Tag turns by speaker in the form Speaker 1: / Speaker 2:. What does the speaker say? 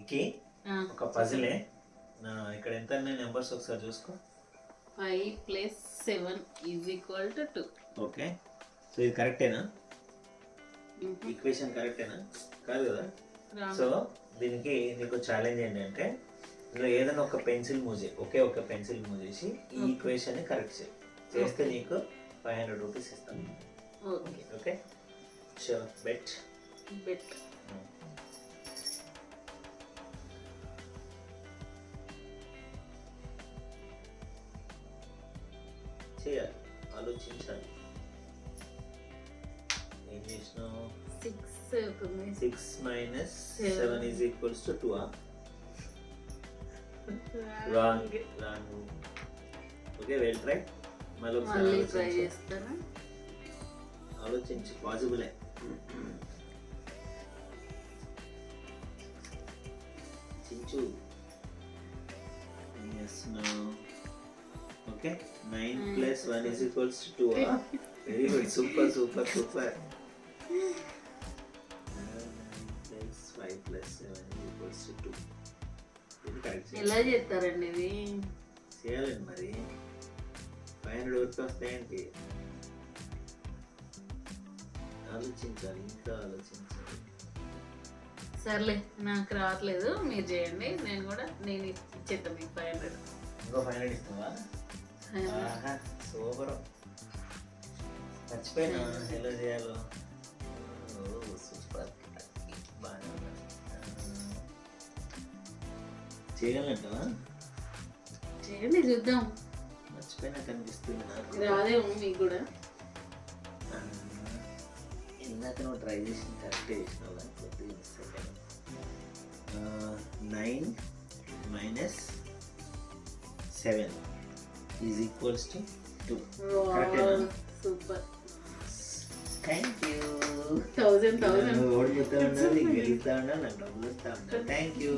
Speaker 1: ఇకి ఒక పజిలే. ఇక్కడ ఎంత నెంబర్స్ ఒకసారి చూసుకో.
Speaker 2: 5 + 7 = 2.
Speaker 1: ఓకే, సో ఇది కరెక్టేనా? ఈక్వేషన్ కరెక్టేనా? కాదు కదా. సో దీనికి నీకు ఛాలెంజ్ ఏంటంటే ఇందులో ఏదైనా ఒక పెన్సిల్ మూవ్ చేయి, ఒక పెన్సిల్ మూవ్ చేసి ఈ ఈక్వేషన్ కరెక్ట్ చేస్తే నీకు 500 రూపీస్ ఇస్తాను. Okay sure. బెట్ చేయాలి, ఆలోచించాలి. ఏం చేసినావు?
Speaker 2: 6 అవుతుంది.
Speaker 1: 6 - 7 = 2. రాంగ్. Okay, well try.
Speaker 2: మళ్ళీ ట్రై చేస్తాను.
Speaker 1: ఆలోచించి పాసిబులే. చించు ఓకే. 9 + 1 = 2. Very good, super. 9 + 5 + 7 = 2.
Speaker 2: ఎలా చేస్తారండి ఇది?
Speaker 1: చేయాలండి మరి. 500 వరకు వస్తాయండి. ఆలోచించాలి, ఇంకా ఆలోచించాలి.
Speaker 2: సర్లే, నాకు రావట్లేదు, మీరు చేయండి. నేను ఇచ్చేస్తాను మీకు 500.
Speaker 1: ఇంకో 500 ఇస్తావా? సూపర్. మర్చిపోయినా ఎలా చేయాలో. సూపర్, బాగా చేయగలంటావా?
Speaker 2: చేయండి, చూద్దాం.
Speaker 1: మర్చిపోయినా కనిపిస్తుంది నాకు.
Speaker 2: రాదేమో మీకు కూడా.
Speaker 1: ఇందాక నువ్వు ట్రై చేసిన కరెక్టే చేసినావు కానీ కొద్దిగా మిస్టేక్ అయింది. 9 - 7 = 2.
Speaker 2: సూపర్.
Speaker 1: Thank you.
Speaker 2: 1000
Speaker 1: ఓడిపోతా ఉండాలి, గెలుస్తా ఉండాలి, నాకు డబ్బులు వస్తా ఉండాలి. Thank you.